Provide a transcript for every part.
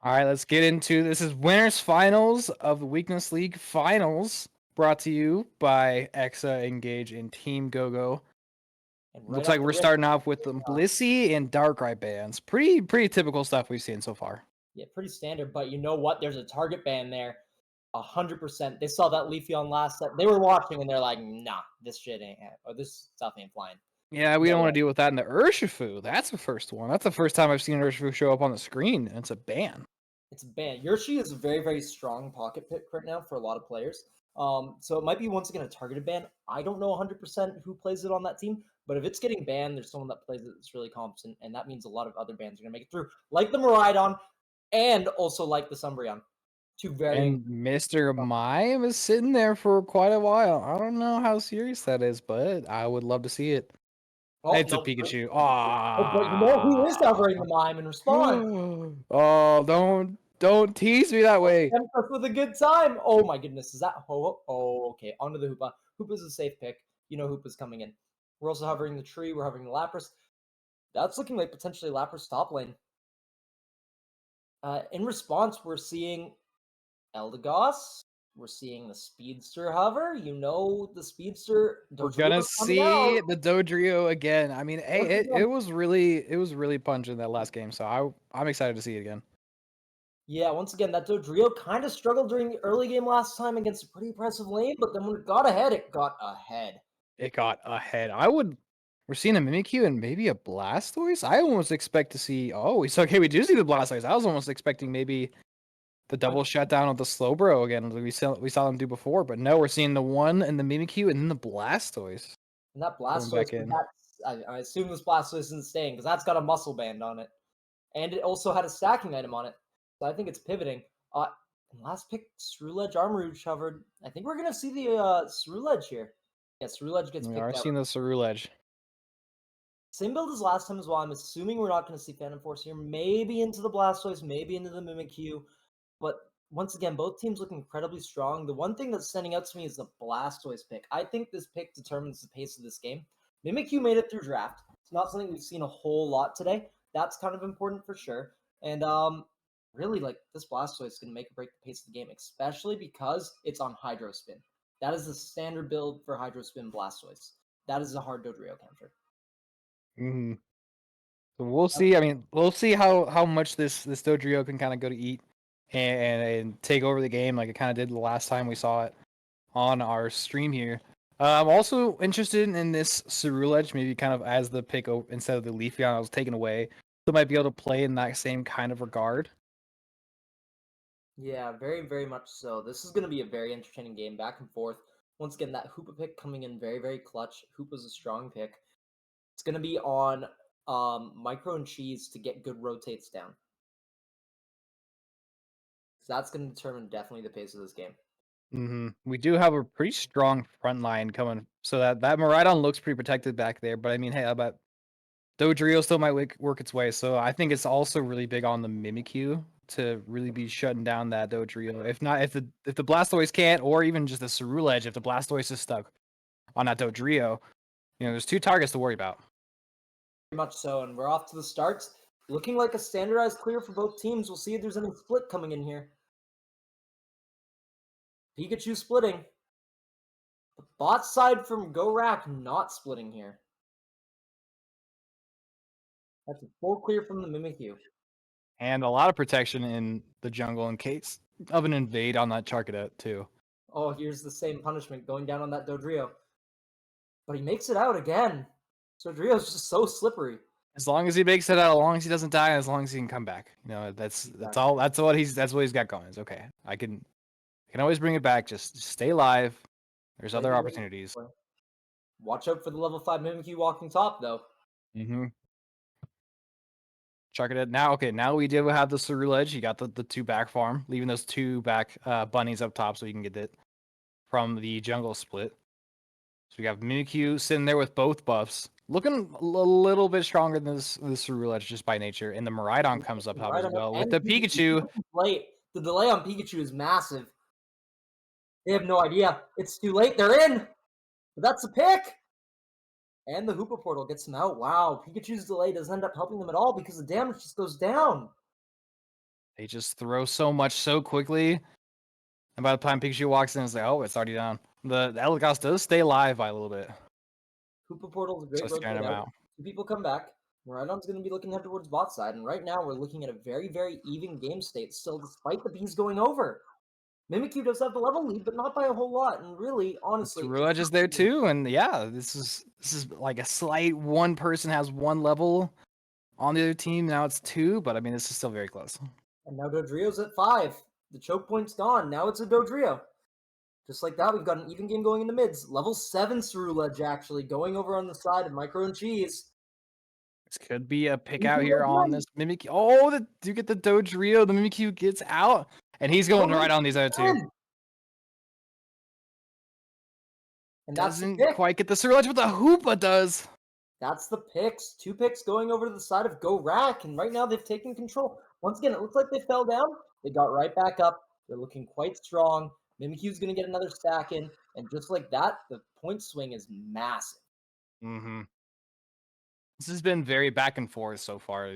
All right, let's get into this. Is winners finals of the Weakness League finals, brought to you by EKSA, Ingage, and Team GOGO. And right Looks off like the we're rip, starting off with the Blissey and Darkrai bands. Pretty typical stuff we've seen so far. yeah, pretty standard. But you know what? There's a target ban there. 100%. They saw that Leafeon last set. They were watching and they're like, nah, this shit ain't, or this stuff ain't flying. Yeah, we No don't want way. to deal with that in the Urshifu. That's the first one. That's the first time I've seen Urshifu show up on the screen, and it's a ban. It's a ban. Yoshi is a very, very strong pocket pick right now for a lot of players. So it might be once again a targeted ban. I don't know 100% who plays it on that team, but if it's getting banned, there's someone that plays it that's really competent, and that means a lot of other bans are gonna make it through, like the Miraidon, and also like the Umbreon. Two very And Mr. Mime is sitting there for quite a while. I don't know how serious that is, but I would love to see it. oh It's a no. Pikachu. Oh, but you know who is Ah. covering the mime in response? Oh, don't tease me that way. Tempt us with a good time. Oh my goodness, is that Ho? Oh, okay. Onto the Hoopa. Hoopa's a safe pick. You know Hoopa's coming in. We're also hovering the tree. We're hovering the Lapras. That's looking like potentially Lapras top lane. In response, we're seeing Eldegoss. We're seeing the Speedster hover. You know the Speedster. We're Dodrio gonna is coming out. see the Dodrio again. I mean, hey, it was really punching that last game, so I'm excited to see it again. Yeah, once again, that Dodrio kind of struggled during the early game last time against a pretty impressive lane, but then when it got ahead, it got ahead. It got ahead. We're seeing a Mimikyu and maybe a Blastoise. I almost expect to see. Oh, okay. We do see the Blastoise. I was almost expecting maybe the double shutdown of the Slowbro again, like we saw them do before. But no, we're seeing the one and the Mimikyu and then the Blastoise And that coming Blastoise, back in. I assume this Blastoise isn't staying because that's got a muscle band on it. And it also had a stacking item on it. So I think it's pivoting. And last pick, Ceruledge Armarouge hovered. I think we're going to see the Ceruledge here. Yeah, Ceruledge gets We are picked out. seeing the Ceruledge. Same build as last time as well. I'm assuming we're not going to see Phantom Force here. Maybe into the Blastoise, maybe into the Mimikyu. But once again, both teams look incredibly strong. The one thing that's standing out to me is the Blastoise pick. I think this pick determines the pace of this game. Mimikyu made it through draft. It's not something we've seen a whole lot today. That's kind of important for sure. And really, like, this Blastoise is going to make or break the pace of the game, especially because it's on Hydro Spin. That is the standard build for Hydro Spin Blastoise. That is a hard Dodrio counter. Mm-hmm. So we'll see. I mean, we'll see how much this Dodrio can kind of go to eat and take over the game like it kind of did the last time we saw it on our stream here. I'm also interested in this Ceruledge, maybe kind of as the pick instead of the Leafeon I was taken away. So might be able to play in that same kind of regard. Yeah, very, very much so. This is going to be a very entertaining game, back and forth. Once again, that Hoopa pick coming in very, very clutch. Hoopa's a strong pick. It's going to be on Micro and Cheese to get good rotates down. So that's going to determine definitely the pace of this game. Mm-hmm. We do have a pretty strong front line coming, so that Miraidon looks pretty protected back there. But I mean, hey, how about Dodrio still might work its way, so I think it's also really big on the Mimikyu to really be shutting down that Dodrio. If not, if the Blastoise can't, or even just the Ceruledge, if the Blastoise is stuck on that Dodrio, there's two targets to worry about. Very much so, and we're off to the starts. Looking like a standardized clear for both teams. We'll see if there's any split coming in here. Pikachu splitting. The bot side from GORaq not splitting here. That's a full clear from the Mimikyu. And a lot of protection in the jungle in case of an invade on that Charcadet too. Oh, here's the same punishment going down on that Dodrio. But he makes it out again. Dodrio's just so slippery. As long as he makes it out, as long as he doesn't die, as long as he can come back. That's all. That's what he's got going. It's okay. I can always bring it back. Just stay alive. There's other opportunities. Watch out for the level 5 Mimikyu walking top, though. Mm-hmm. Charcadet. Now we do have the Ceruledge. You got the two back farm, leaving those two back bunnies up top so you can get it from the jungle split. So we have Mimikyu sitting there with both buffs. Looking a little bit stronger than this Ceruledge just by nature. And the Miraidon comes up top as well with the Pikachu. The delay on Pikachu is massive. They have no idea. It's too late. They're in. But that's a pick. And the Hoopa portal gets them out. Wow. Pikachu's delay doesn't end up helping them at all because the damage just goes down. They just throw so much so quickly. And by the time Pikachu walks in, it's like, oh, it's already down. The Elagos does stay alive by a little bit. Hoopa Portal is a So great scaring rotate him out. out. 2 people come back. Miraidon's going to be looking head towards bot side, and right now we're looking at a very, very even game state still, despite the bees going over. Mimikyu does have the level lead, but not by a whole lot, and really, honestly... Ceruledge is there too, and yeah, this is like a slight one person has 1 level on the other team. Now it's 2, but I mean, this is still very close. And now Dodrio's at 5. The choke point's gone. Now it's a Dodrio. Just like that, we've got an even game going into mids. Level 7 Ceruledge, actually, going over on the side of Micro and Cheese. This could be a pick out here on this Mimikyu. Oh, you get the Dodrio. The Mimikyu gets out, and he's going right on these other 2. And Doesn't quite get the Ceruledge, but the Hoopa does. That's the picks. 2 picks going over to the side of GORaq, and right now they've taken control. Once again, it looks like they fell down. They got right back up. They're looking quite strong. Mimikyu's going to get another stack in, and just like that, the point swing is massive. Mm-hmm. This has been very back and forth so far,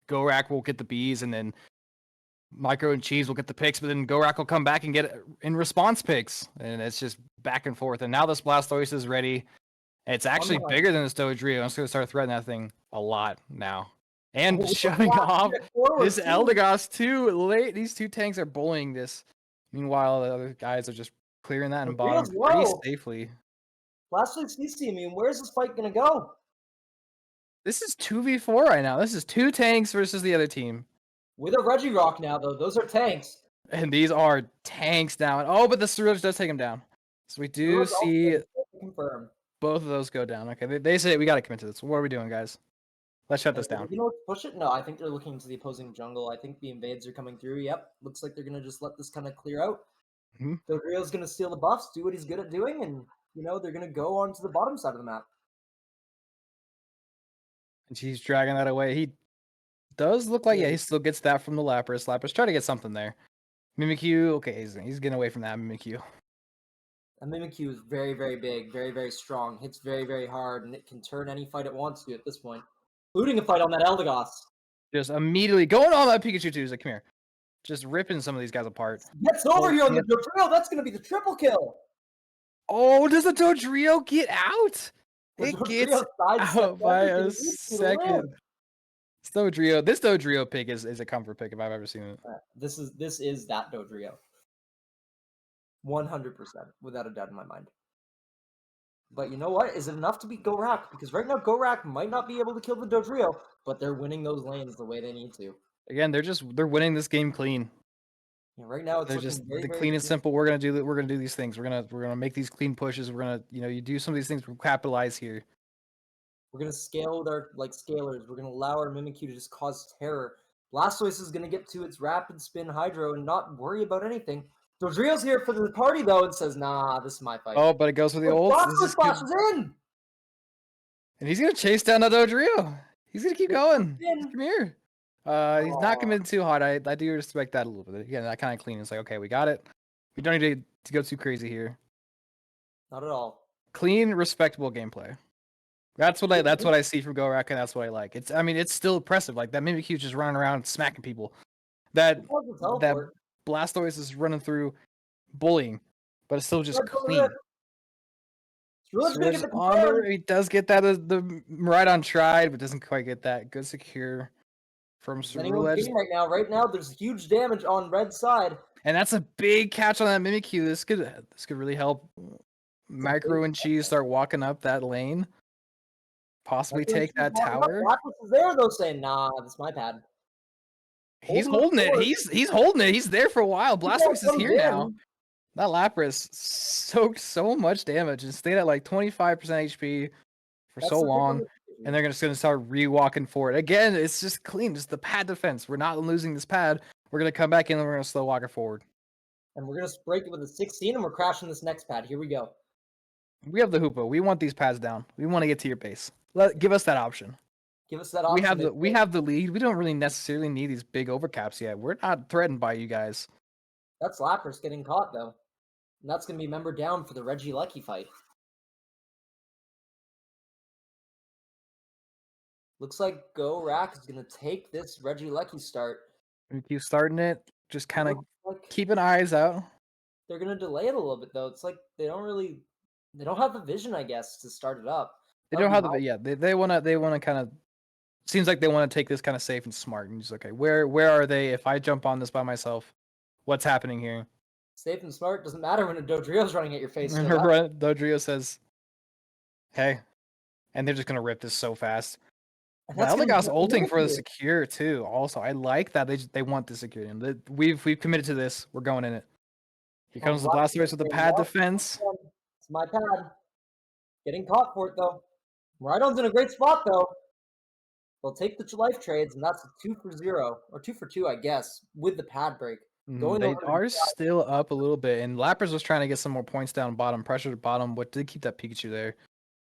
GORaq will get the bees, and then Micro and Cheese will get the picks, but then GORaq will come back and get in response picks, and it's just back and forth. And now this Blastoise is ready. It's actually bigger than this Dodrio. I'm just going to start threatening that thing a lot now. And shutting off this Eldegoss too late. These 2 tanks are bullying this. Meanwhile, the other guys are just clearing that and bottom pretty safely. Blastoise CC, I mean, where's this fight going to go? This is 2v4 right now. This is 2 tanks versus the other team. With a Regirock now, though. Those are tanks. And these are tanks now. Oh, but the Ceruledge does take him down. So we do see both of those go down. Okay, they say we got to commit to this. What are we doing, guys? Let's shut this down. You know, push it? No, I think they're looking to the opposing jungle. I think the invades are coming through. Yep, looks like they're going to just let this kind of clear out. Dodrio's going to steal the buffs, do what he's good at doing, and, they're going to go on to the bottom side of the map. And she's dragging that away. He does look like, he still gets that from the Lapras. Lapras try to get something there. Mimikyu, okay, he's getting away from that Mimikyu. And Mimikyu is very, very big, very, very strong, hits very, very hard, and it can turn any fight it wants to at this point, including a fight on that Eldegoss. Just immediately going on that Pikachu too. He's like, come here. Just ripping some of these guys apart. Gets over here on the Dodrio. That's going to be the triple kill. Oh, does the Dodrio get out? It gets out by a second. This Dodrio pick is a comfort pick if I've ever seen it. This is that Dodrio. 100%, without a doubt in my mind. But you know what? Is it enough to beat GORaq? Because right now GORaq might not be able to kill the Dodrio, but they're winning those lanes the way they need to. Again, they're winning this game clean. Yeah, right now it's just very, the clean and simple. We're gonna do these things. We're gonna make these clean pushes. We're gonna you do some of these things. We capitalize here. We're gonna scale with our scalers. We're gonna allow our Mimikyu to just cause terror. Blastoise is gonna get to its rapid spin Hydro and not worry about anything. Dodrio's here for the party though and says, "Nah, this is my fight." Oh, but it goes for the ult. Blastoise splashes in, and he's gonna chase down the Dodrio. He's gonna keep going. Come here. He's not committing too hard. I do respect that a little bit. Again, that kind of clean. It's like, okay, we got it. We don't need to go too crazy here. Not at all. Clean, respectable gameplay. That's what I see from GORaq, and that's what I like. It's still impressive. Like that Mimikyu just running around smacking people. That Blastoise is running through bullying, but it's still just clean. He does get that. The Miraidon tried, but doesn't quite get that. Good secure from Ceruledge. Right now, there's huge damage on red side, and that's a big catch on that Mimikyu. This could really help Micro and Cheese start walking up that lane. Possibly take that tower. Lapras is there though, saying, "Nah, this is my pad." He's holding it. He's holding it. He's there for a while. Blastoise is here now. That Lapras soaked so much damage and stayed at like 25% HP for so long, and they're just gonna start re-walking for it again. It's just clean, just the pad defense. We're not losing this pad. We're gonna come back in and we're gonna slow walk it forward. And we're gonna break it with a 16, and we're crashing this next pad. Here we go. We have the Hoopa. We want these pads down. We want to get to your base. Give us that option. Give us that option. We have the lead. We don't really necessarily need these big overcaps yet. We're not threatened by you guys. That's Lapras getting caught though. And that's gonna be member down for the Reggie Lucky fight. Looks like GORaq is going to take this Regieleki start. We keep starting it. Just kind of Like keeping eyes out. they're going to delay it a little bit, though. It's like they don't have the vision, I guess, to start it up. They That don't would have be the, yeah, they wanna kind of, seems like they want to take this kind of safe and smart and just, okay, where are they? If I jump on this by myself, what's happening here? safe and smart. Doesn't matter when a Dodrio's running at your face. And Dodrio says, hey, and they're just gonna rip this so fast. And But that's going to Eldegoss be ulting for the here. secure too. Also, I like that they want the security. And we've committed to this. We're going in it. Here comes the Blastoise with the pad defense. It's my pad. Getting caught for it, though. Maridon's in a great spot, though. They'll take the life trades, and that's a 2 for 0, or 2 for 2, I guess, with the pad break. Going They over are to still up a little bit, and Lapras was trying to get some more points down bottom, pressure to bottom, but did keep that Pikachu there.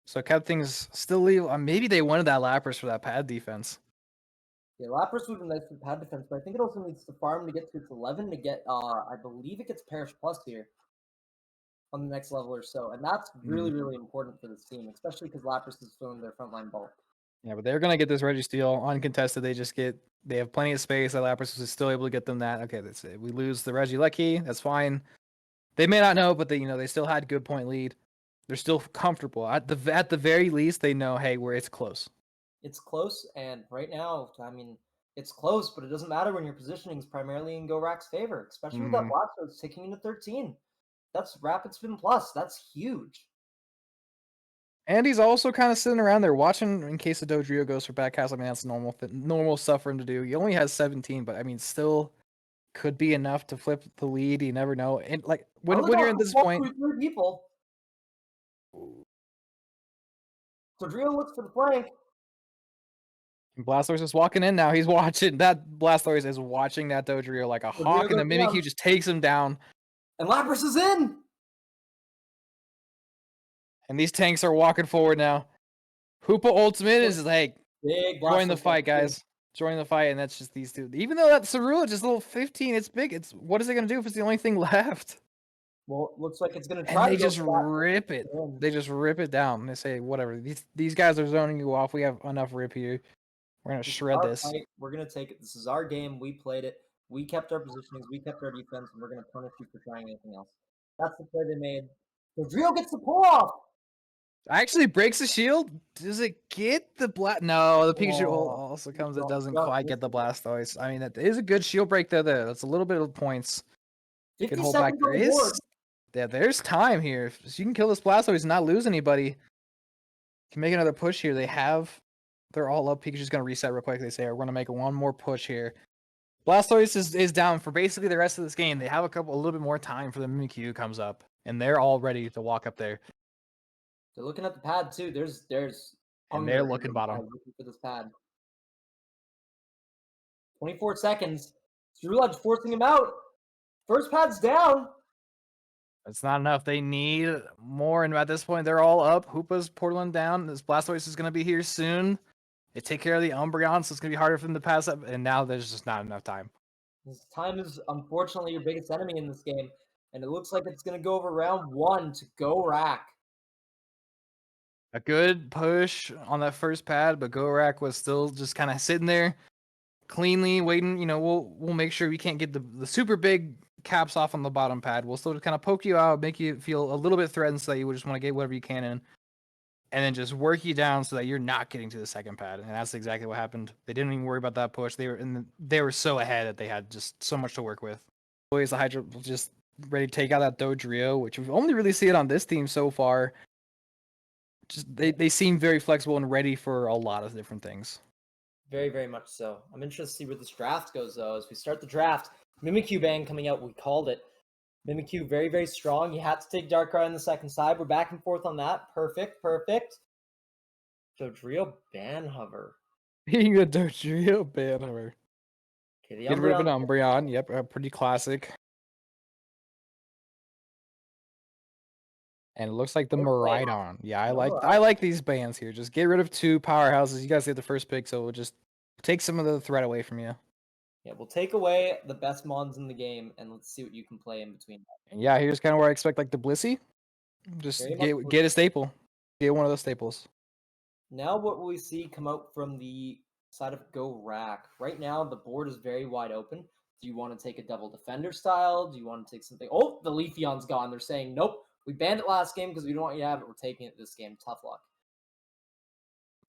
So kept things still leave. Maybe they wanted that Lapras for that pad defense. yeah, Lapras would be nice for pad defense, but I think it also needs to farm to get to its 11 to get, I believe it gets Perish Plus here on the next level or so. And that's really, really important for this team, especially because Lapras is filling their frontline bulk. Yeah, but they're gonna get this Registeel uncontested. They have plenty of space. That Lapras is still able to get them that. Okay, that's it. We lose the Regieleki. That's fine. They may not know, but they still had good point lead. They're still comfortable. At the very least, they know, hey, it's close. It's close, and right now, I mean, it's close, but it doesn't matter when your positioning is primarily in GORaq's favor, especially with that Blastoise taking into 13. That's Rapid Spin Plus. That's huge. And he's also kind of sitting around there watching in case the Dodrio goes for back cast. I mean, that's normal stuff for him to do. He only has 17, but I mean, still could be enough to flip the lead. You never know. And like when you're at this point, 3 people. Dodrio looks for the flank. Blastoise is walking in now. He's watching that Blastoise is watching that Dodrio like a hawk, and the Mimikyu just takes him down. And Lapras is in. And these tanks are walking forward now. Hoopa Ultimate is like, join the fight, guys. Join the fight, and that's just these two. Even though that Cerula just a little 15, it's big. What is it gonna do if it's the only thing left? Well, it looks like it's gonna try. And they just rip it. They just rip it down. They say, whatever. These guys are zoning you off. We have enough rip here. We're gonna shred this. We're gonna take it. This is our game. We played it. We kept our positionings. We kept our defense, and we're gonna punish you for trying anything else. That's the play they made. Dodrio gets the pull off. Actually breaks the shield. Does it get the blast? No, the Pikachu also comes. It doesn't quite get the Blastoise. I mean, that is a good shield break there. That's a little bit of points. 50 Can hold back. There's time here. If you can kill this Blastoise and not lose anybody, can make another push here. They're all up. Pikachu's gonna reset real quick. They say, we're gonna make one more push here. Blastoise is down for basically the rest of this game. They have a little bit more time for the Mimikyu comes up, and they're all ready to walk up there. They're looking at the pad too. There's and they're looking bottom. Looking for this pad. 24 seconds. Cerulage forcing him out. First pad's down. It's not enough. They need more, and at this point, they're all up. Hoopa's portaling down. This Blastoise is going to be here soon. They take care of the Umbreon, so it's going to be harder for them to pass up, and now there's just not enough time. This time is unfortunately your biggest enemy in this game, and it looks like it's going to go over round 1 to GORaq. A good push on that first pad, but GORaq was still just kind of sitting there cleanly waiting. We'll make sure we can't get the super big caps off on the bottom pad. We'll still kind of poke you out, make you feel a little bit threatened so that you just want to get whatever you can in, and then just work you down so that you're not getting to the second pad. And that's exactly what happened. They didn't even worry about that push. They were so ahead that they had just so much to work with. Always the Hydra just ready to take out that Dodrio, which we've only really seen it on this team so far. Just they seem very flexible and ready for a lot of different things. Very, very much so. I'm interested to see where this draft goes, though. As we start the draft, Mimikyu ban coming out. We called it. Mimikyu very, very strong. You had to take Darkrai on the second side. We're back and forth on that. Perfect. Dodrio ban hover. Being a Dodrio ban hover. Okay, Get rid of an Umbreon. Yep, pretty classic. And it looks like the Maridon. Yeah, I like these bans here. Just get rid of 2 powerhouses. You guys get the first pick, so we'll just take some of the threat away from you. Yeah, we'll take away the best mons in the game, and let's see what you can play in between. And yeah, here's kind of where I expect like the Blissey. Just get a staple. Get one of those staples. Now what will we see come out from the side of GORaq? Right now, the board is very wide open. Do you want to take a double defender style? Do you want to take something? Oh, the Leafeon's gone. They're saying, nope, we banned it last game because we don't want you to have it. We're taking it this game. Tough luck.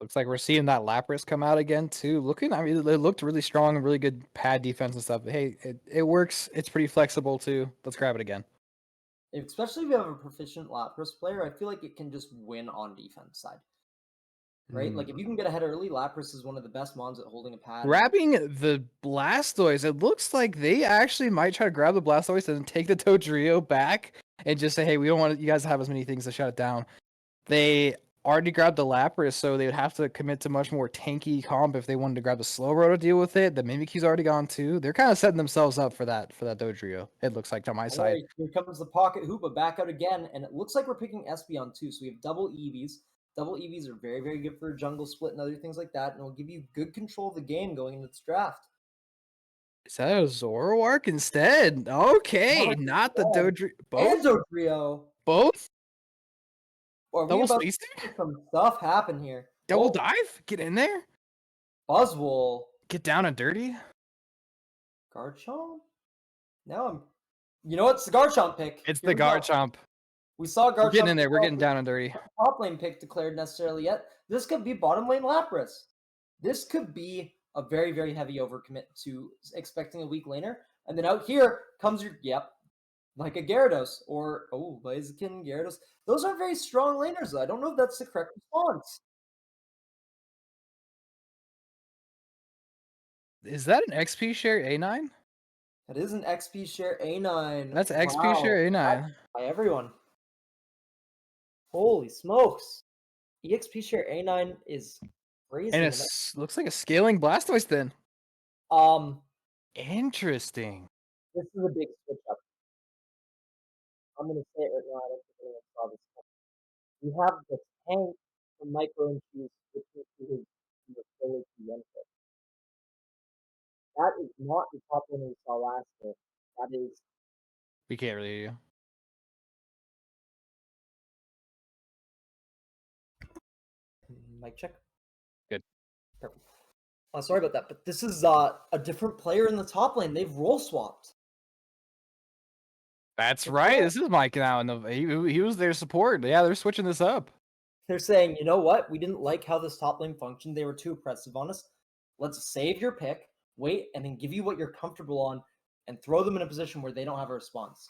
Looks like we're seeing that Lapras come out again too. I mean, it looked really strong and really good pad defense and stuff. But hey, it works. It's pretty flexible too. Let's grab it again. Especially if you have a proficient Lapras player, I feel like it can just win on defense side. Right? Like if you can get ahead early, Lapras is one of the best mons at holding a pad. Grabbing the Blastoise, it looks like they actually might try to grab the Blastoise and take the Dodrio back and just say, hey, we don't want you guys to have as many things to shut it down. They already grabbed the Lapras, so they would have to commit to much more tanky comp if they wanted to grab the Slowbro to deal with it. The Mimikyu's already gone too. They're kind of setting themselves up for that Dodrio. It looks like on my side. Right, here comes the Pocket Hoopa back out again, and it looks like we're picking Espeon too. So we have double EVs. Double EVs are very, very good for a jungle split and other things like that, and it'll give you good control of the game going into this draft. Is that a Zoroark instead? Okay, not the Dodrio. And Dodrio. Both? Or we about to see some stuff happen here. Double dive? Get in there? Buzzwole. Get down and dirty? Garchomp? Now I'm... You know what? It's the Garchomp pick. It's the Garchomp. We saw Garchomp. We're getting in there. We're getting down and dirty. Top lane pick declared necessarily yet. This could be bottom lane Lapras. This could be a very, very heavy overcommit to expecting a weak laner. And then out here comes your, like a Gyarados or, Blaziken, Gyarados. Those are very strong laners, though. I don't know if that's the correct response. Is that an XP share A9? That is an XP share A9. That's XP share A9. By everyone. Holy smokes. EXP share A9 is crazy. And it looks like a scaling Blastoise then. Interesting. This is a big switch up. I'm going to say it right now. I don't think anyone saw this. We have the tank from Micro Infuse switching to his ability benefit. That is not the top one we saw last year. That is. We can't really hear you. Mic check. Good. Perfect. Sorry about that, but this is a different player in the top lane. They've role swapped. That's right. This is Mike now, and he was their support. Yeah, they're switching this up. They're saying, you know what? We didn't like how this top lane functioned. They were too oppressive on us. Let's save your pick, wait, and then give you what you're comfortable on, and throw them in a position where they don't have a response.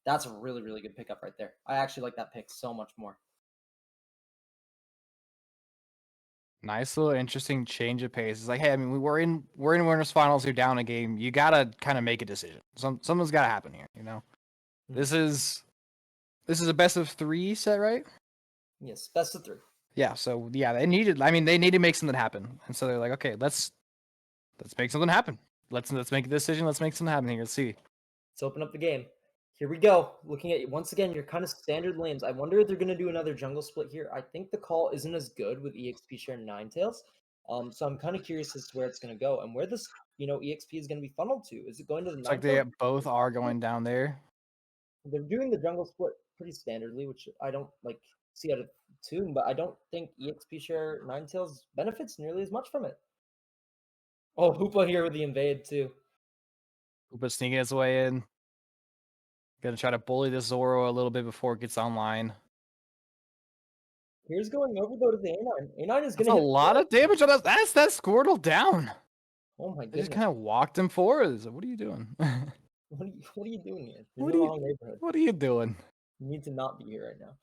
That's a really, really good pickup right there. I actually like that pick so much more. Nice little interesting change of pace. It's like, hey, I mean, we're in winners finals. You're down a game. You gotta kind of make a decision. Something's gotta happen here. You know, this is a best of 3 set, right? Yes, best of 3. Yeah. So yeah, they need to make something happen, and so they're like, okay, let's make something happen. Let's make a decision. Let's make something happen here. Let's see. Let's open up the game. Here we go. Looking at, once again, your kind of standard lanes. I wonder if they're going to do another jungle split here. I think the call isn't as good with EXP share Ninetales. So I'm kind of curious as to where it's going to go and where this, EXP is going to be funneled to. Is it going to the Ninetales? Like they both are going down there. They're doing the jungle split pretty standardly, which I don't see out of tune, but I don't think EXP share Ninetales benefits nearly as much from it. Oh, Hoopa here with the invade too. Hoopa sneaking his way in. Gonna try to bully the Zoro a little bit before it gets online. Here's going over though to the A9. A9 is gonna hit a lot of damage on us. That's that Squirtle down. Oh my goodness. They just kind of walked him forward. What are you doing? What are you doing here? You're in the wrong neighborhood. What are you doing? You need to not be here right now.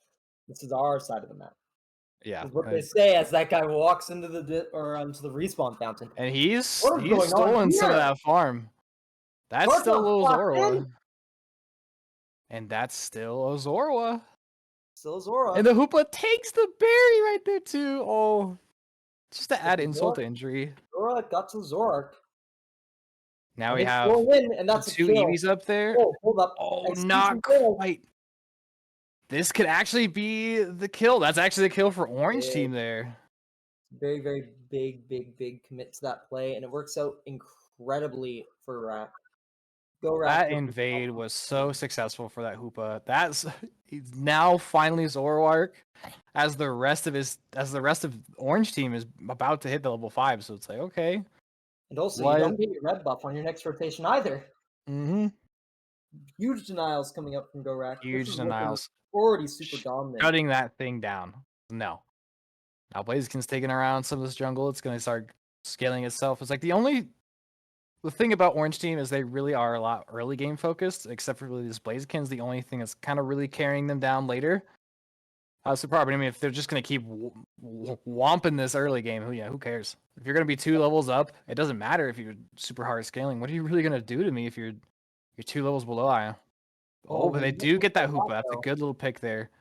This is our side of the map. Yeah. This is what they say as that guy walks into the respawn fountain. And he's stolen some of that farm. That's still a little Zoroa. And that's still a Zoroa. Still a Zoroa. And the Hoopa takes the berry right there too. Oh, just to add insult to injury. Zoroa got to Zoroark. Now we have and that's 2 EVs up there. Oh, hold up. Oh, not quite. This could actually be the kill. That's actually the kill for Orange team there. Very, very big commit to that play, and it works out incredibly for GORaq. GORaq That with the invade was so successful for that Hoopa. That's he's now finally GORaq as the rest of Orange team is about to hit the level 5. So it's like, okay. And also, you What? don't get your red buff on your next rotation either. Mm-hmm. Huge denials coming up from GORaq. Huge This is denials. already super dominant. Shutting that thing down. No. Now Blaziken's taking around some of this jungle. It's gonna start scaling itself. It's like the thing about Orange team is they really are a lot early game focused, except for really this Blaziken's the only thing that's kind of really carrying them down later. So probably, I mean, if they're just gonna keep womping this early game, who cares? If you're gonna be 2 levels up, it doesn't matter if you're super hard scaling. What are you really gonna do to me if you're 2 levels below I? Oh, but when they you get do picks get that like Hoopa. That's a though, good little pick there.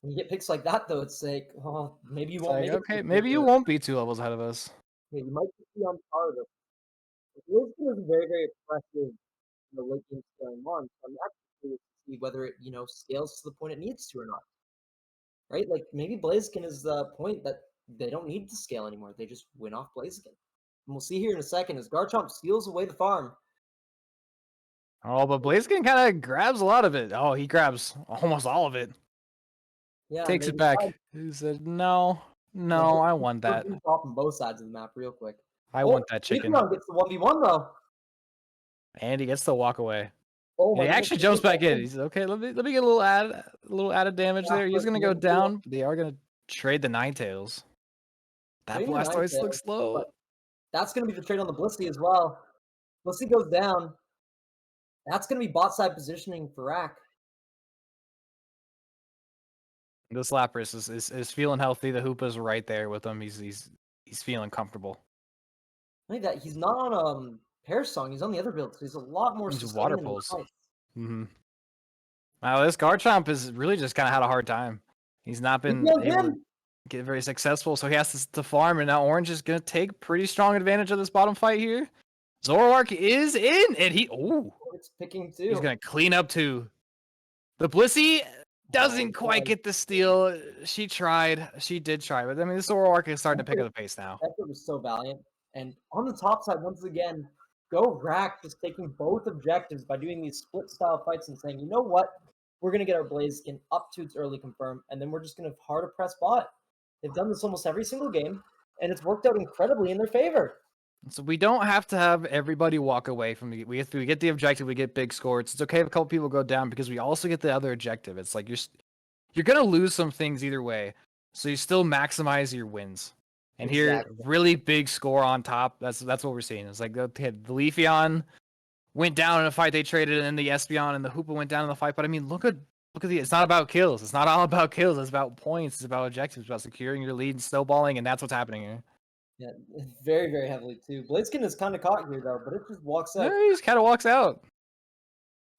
when you get picks like that, though, it's like, oh, maybe you It's won't like, make it. okay, maybe you won't be 2 levels ahead of us. Yeah, you might just be on par with us. Lisbon is very, very impressive in the late game scaling one. So I'm actually curious to see whether it, scales to the point it needs to or not. Right? Like maybe Blaziken is the point that they don't need to scale anymore. They just win off Blaziken. And we'll see here in a second as Garchomp steals away the farm. Oh, but Blaziken kind of grabs a lot of it. Oh, he grabs almost all of it. Yeah, Takes it back. He said, no, I want that. Top on both sides of the map real quick. I want that chicken. Leafeon gets the 1v1 though. And he gets to walk away. Oh And he actually jumps back in. He's okay. Let me get a little added damage there. He's gonna go down. They are gonna trade the Ninetales. That Blastoise looks slow. That's gonna be the trade on the Blissey as well. Blissey goes down. That's gonna be bot side positioning for Rack. This Lapras is feeling healthy. The Hoopa's right there with him. He's feeling comfortable. I think that he's not on Pear Song. He's on the other build, so he's a lot more. He's Water Pulse. Mm-hmm. Now this Garchomp has really just kind of had a hard time. He's not been able to get very successful, so he has to farm. And now Orange is gonna take pretty strong advantage of this bottom fight here. GORaq is in, and it's picking too. He's gonna clean up too. The Blissey doesn't quite get the steal. She did try, but I mean, this GORaq is starting to pick up the pace now. That was so valiant. And on the top side, once again, GORaq just taking both objectives by doing these split style fights and saying, you know what, we're gonna get our Blaziken up to its early confirm, and then we're just gonna harder press bot. They've done this almost every single game, and it's worked out incredibly in their favor. So we don't have to have everybody walk away from the. We get the objective. We get big scores. It's okay if a couple people go down because we also get the other objective. It's like you're gonna lose some things either way, so you still maximize your wins. And here, really big score on top. That's what we're seeing. It's like the Leafeon went down in a fight they traded, and then the Espeon and the Hoopa went down in the fight. But I mean, look at the. It's not about kills. It's not all about kills. It's about points. It's about objectives. It's about securing your lead and snowballing, and that's what's happening here. Yeah, very, very heavily too. Blaziken is kind of caught here though, but it just walks out. Yeah, he just kind of walks out.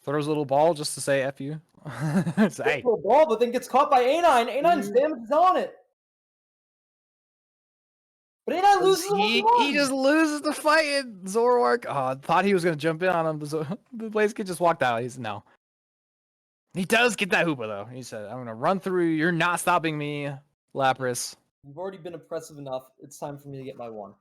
Throws a little ball just to say F you. Hey. Little ball, but then gets caught by A9. A9's damage is on it. But A9 loses. He just loses the fight. And GORaq thought he was going to jump in on him. The Blaziken just walked out. No. He does get that Hoopa though. He said, I'm going to run through. You're not stopping me, Lapras. You've already been impressive enough. It's time for me to get my one.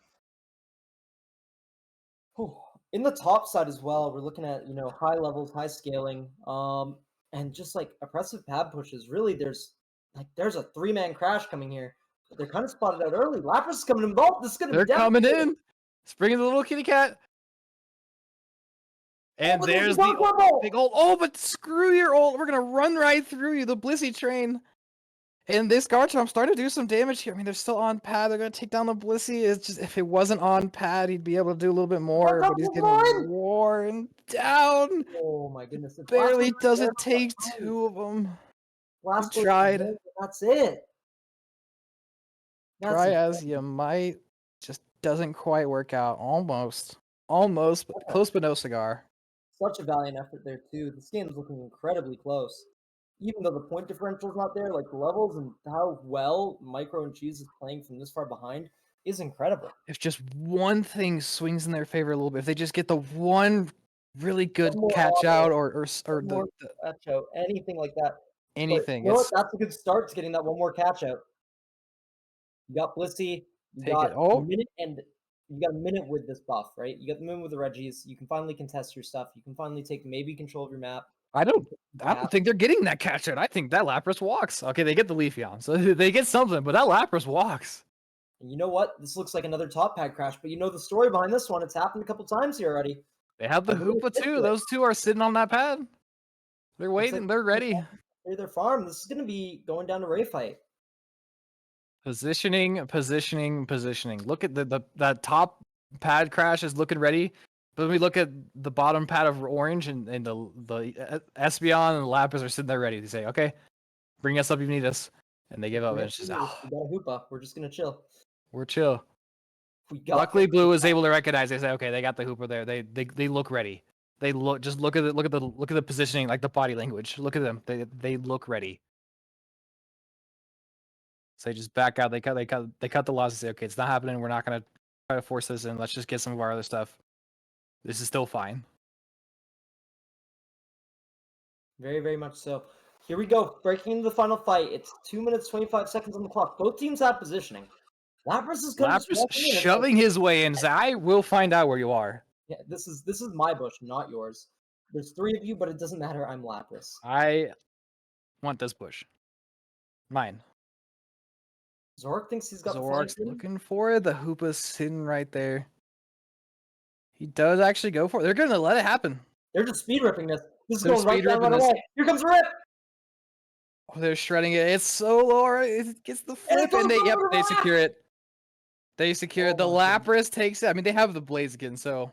Whew. In the top side as well, we're looking at, high levels, high scaling, and just like oppressive pad pushes. Really, there's a 3-man crash coming here. But they're kind of spotted out early. Lapras is coming involved. This is going to be They're coming in. It's bringing the little kitty cat. And there's the big ult. Oh, but screw your ult. We're going to run right through you, the Blissey train. And this Garchomp started to do some damage here. I mean, they're still on pad. They're going to take down the Blissey. It's just, if it wasn't on pad, he'd be able to do a little bit more. But he's getting worn down. Oh, my goodness. It barely doesn't take 2 of them. He tried. That's it. Try as you might. Just doesn't quite work out. Almost. But close but no cigar. Such a valiant effort there, too. This game is looking incredibly close. Even though the point differential is not there, like the levels and how well Micro and Cheese is playing from this far behind is incredible. If just one thing swings in their favor a little bit, if they just get the one really good catch out or the catch out, anything like that. Anything. But, that's a good start to getting that one more catch out. You got Blissey. You got a minute and You got a minute with this buff, right? You got the minute with the Reggies. You can finally contest your stuff. You can finally take maybe control of your map. I don't think they're getting that catch out. I think that Lapras walks. Okay, they get the Leafeon, so they get something, but that Lapras walks. And you know what? This looks like another top pad crash, but you know the story behind this one. It's happened a couple times here already. They have the Hoopa too. Those two are sitting on that pad. They're waiting. They're ready. Their farm. This is going to be going down to Ray fight. Positioning. Look at that top pad crash is looking ready. But when we look at the bottom pad of orange and the Espeon and the Lapras are sitting there ready. They say, okay, bring us up if you need us. And they give up. And it's just, we got a Hoopa. We're just going to chill. We're chill. Luckily, Blue was able to recognize. They say, okay, they got the Hooper there. They look ready. They look at the positioning, like the body language. Look at them. They look ready. So they just back out. They cut the loss and say, okay, it's not happening. We're not gonna try to force this in. Let's just get some of our other stuff. This is still fine. Very, very much so. Here we go. Breaking into the final fight. It's 2 minutes 25 seconds on the clock. Both teams have positioning. Lapras is shoving his way in. Say, I will find out where you are. Yeah, this is my bush, not yours. There's 3 of you, but it doesn't matter. I'm Lapras. I want this bush. Mine. GORaq thinks he's got GORaq's looking for it. The Hoopa's sitting right there. He does actually go for it. They're gonna let it happen. They're just speed ripping this. This is going right down right away. Here comes Rip. Oh, they're shredding it. It's so low. It gets the flip, and they secure it. They secure it. The Lapras takes it. I mean, they have the Blaziken, so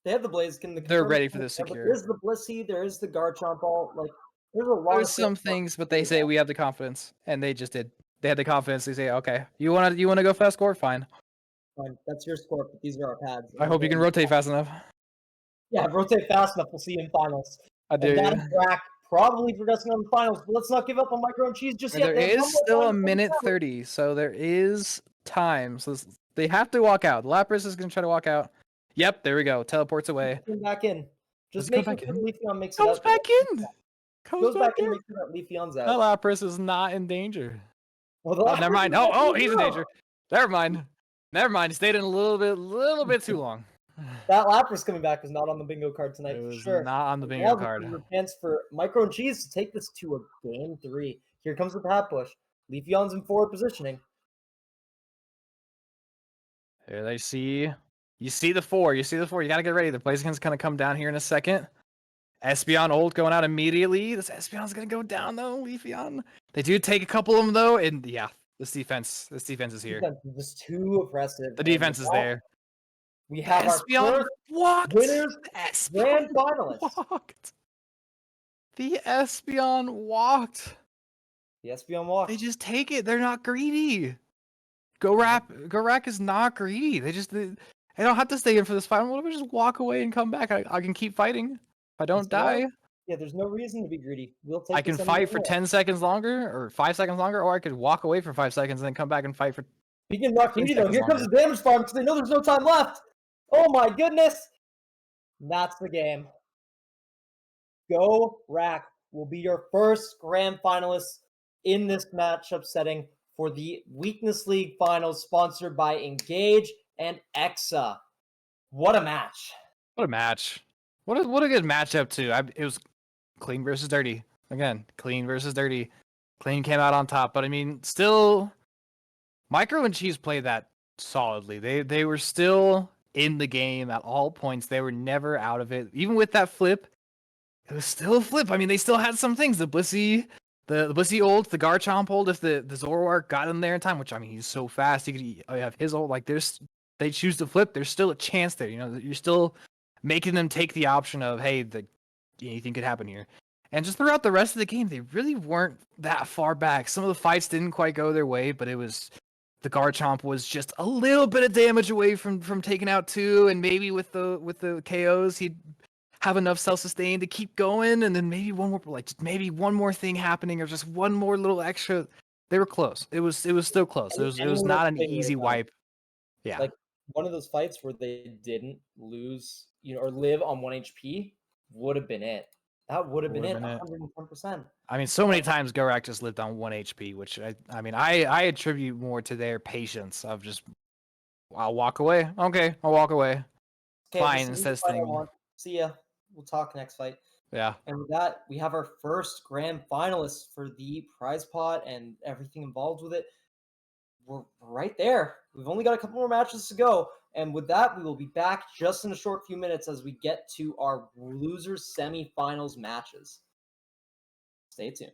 they have the Blaziken. They're ready for this secure. There's the Blissey. There is the Garchomp ball. Like there's a lot. There's some things, but they say we have the confidence, and they just did. They had the confidence. They say, okay, you wanna go fast score? Fine. Fine. That's your score, but these are our pads. I hope you can rotate fast enough. Yeah, rotate fast enough. We'll see you in finals. I do. GORaq probably progressing on the finals, but let's not give up on Micro and Cheese just yet. There is still a minute 30, so there is time. So they have to walk out. Lapras is going to try to walk out. Yep, there we go. Teleports away. Back in. Just make sure Leafeon makes Goes back in. Goes back in. Make sure that Leafeon's out. That Lapras is not in danger. Well, never mind. Oh, he's in danger. Never mind. He stayed in a little bit too long. That Lapras coming back was not on the bingo card tonight. It was for sure. Not on the bingo card. Chance for Micro and Cheese to take this to a game 3. Here comes the pad push. Leafeon's in forward positioning. Here they see. You see the 4. You got to get ready. The Blaziken's going to come down here in a second. Espeon ult going out immediately. This Espeon's going to go down, though. Leafeon. They do take a couple of them, though. And, yeah, this defense is here. Defense is just too oppressive. The defense is there. We have Espeon our walked. Winners grand finalists. Walked. The Espeon walked. The Espeon walked. They just take it. They're not greedy. GORaq is not greedy. They don't have to stay in for this final. What if we just walk away and come back? I can keep fighting. If I don't die. Yeah, there's no reason to be greedy. We'll take. I can fight for 10 seconds longer or 5 seconds longer, or I could walk away for 5 seconds and then come back and fight for. Speaking of not greedy, though, here comes the damage farm because they know there's no time left. Oh my goodness! That's the game. GORaq will be your first grand finalist in this matchup setting for the Weakness League Finals, sponsored by Ingage and EKSA. What a match! What a match! What a good matchup too. It was clean versus dirty. Again, clean versus dirty. Clean came out on top, but I mean, still, Micro and Cheese played that solidly. They were still in the game at all points. They were never out of it. Even with that flip, it was still a flip. I mean, they still had some things. The Blissey ult, the Garchomp ult, if the GORaq got in there in time, which, I mean, he's so fast, he could have his ult. Like, they choose to flip, there's still a chance there. You know, you're still making them take the option of, hey, anything could happen here. And just throughout the rest of the game, they really weren't that far back. Some of the fights didn't quite go their way, but it was... The Garchomp was just a little bit of damage away from taking out 2, and maybe with the KOs, he'd have enough self-sustain to keep going, and then maybe one more thing happening, or just one more little extra. They were close. It was still close. It was not an easy wipe. Yeah. Like one of those fights where they didn't lose, or live on 1 HP would have been it. That would have been it, 110%. I mean, so many times GORaq just lived on 1 HP, which I attribute more to their patience of just I'll walk away. Okay, I'll walk away. Okay, Fine, this is instead the of fight I standing. want. See ya. We'll talk next fight. Yeah. And with that, we have our first grand finalists for the prize pot and everything involved with it. We're right there. We've only got a couple more matches to go. And with that, we will be back just in a short few minutes as we get to our losers semifinals matches. Stay tuned.